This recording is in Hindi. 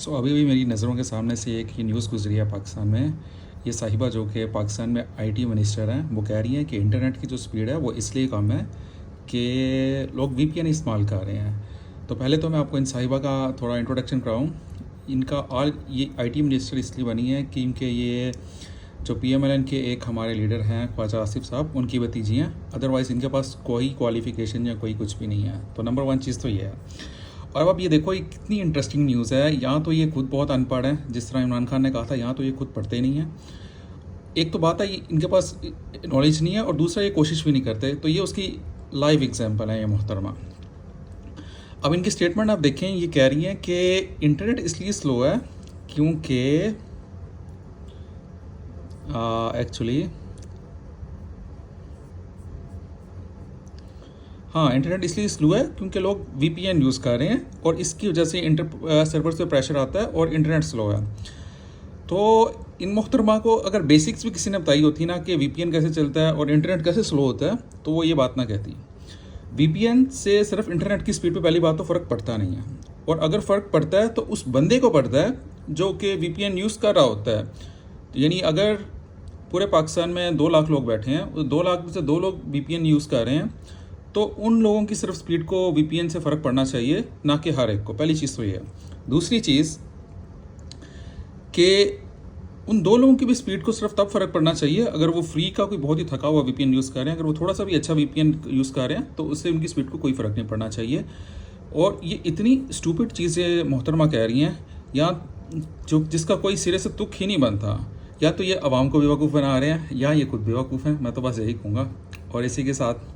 अभी भी मेरी नज़रों के सामने से एक ही न्यूज़ गुजरी है पाकिस्तान में। ये साहिबा जो कि पाकिस्तान में आईटी मिनिस्टर हैं, वो कह रही हैं कि इंटरनेट की जो स्पीड है वो इसलिए कम है कि लोग वीपीएन इस्तेमाल कर रहे हैं। तो पहले तो मैं आपको इन साहिबा का थोड़ा इंट्रोडक्शन कराऊँ। इनका और ये आईटी मिनिस्टर इसलिए बनी है कि इनके ये जो पीएमएलएन के एक हमारे लीडर हैं ख्वाजा आसिफ साहब, उनकी भतीजी हैं। अदरवाइज़ इनके पास कोई क्वालिफ़िकेशन या कोई कुछ भी नहीं है। तो नंबर वन चीज़ तो ये है। और अब ये देखो, ये कितनी इंटरेस्टिंग न्यूज़ है। यहाँ तो ये खुद बहुत अनपढ़ हैं, जिस तरह इमरान खान ने कहा था, यहाँ तो ये खुद पढ़ते ही नहीं हैं। एक तो बात है ये इनके पास नॉलेज नहीं है, और दूसरा ये कोशिश भी नहीं करते। तो ये उसकी लाइव एग्जांपल है ये मोहतरमा। अब इनकी स्टेटमेंट आप देखें, ये कह रही हैं कि इंटरनेट इसलिए स्लो है क्योंकि एक्चुअली हाँ, इंटरनेट इसलिए स्लो है क्योंकि लोग वीपीएन यूज़ कर रहे हैं और इसकी वजह से सर्वर से प्रेशर आता है और इंटरनेट स्लो है। तो इन मोहतरमा को अगर बेसिक्स भी किसी ने बताई होती ना कि वीपीएन कैसे चलता है और इंटरनेट कैसे स्लो होता है, तो वो ये बात ना कहती। वीपीएन से सिर्फ इंटरनेट की स्पीड पे पहली बात तो फ़र्क पड़ता नहीं है, और अगर फ़र्क पड़ता है तो उस बंदे को पड़ता है जो कि वीपीएन यूज़ कर रहा होता है। यानी अगर पूरे पाकिस्तान में 2 लाख लोग बैठे हैं, उस 2 लाख में से 2 लोग वीपीएन यूज़ कर रहे हैं, तो उन लोगों की सिर्फ स्पीड को वीपीएन से फ़र्क पड़ना चाहिए, ना कि हर एक को। पहली चीज़ तो ये है। दूसरी चीज़ कि उन 2 लोगों की भी स्पीड को सिर्फ तब फ़र्क पड़ना चाहिए अगर वो फ्री का कोई बहुत ही थका हुआ वीपीएन यूज़ कर रहे हैं। अगर वो थोड़ा सा भी अच्छा वीपीएन यूज़ कर रहे हैं तो उससे उनकी स्पीड को कोई फ़र्क नहीं पड़ना चाहिए। और ये इतनी स्टूपिड चीज़ें मोहतरमा कह रही हैं, या जो जिसका कोई सिरे से तुक ही नहीं बनता। या तो ये आवाम को बेवकूफ़ बना रहे हैं, या ये खुद बेवकूफ़ हैं। मैं तो बस यही कहूँगा। और इसी के साथ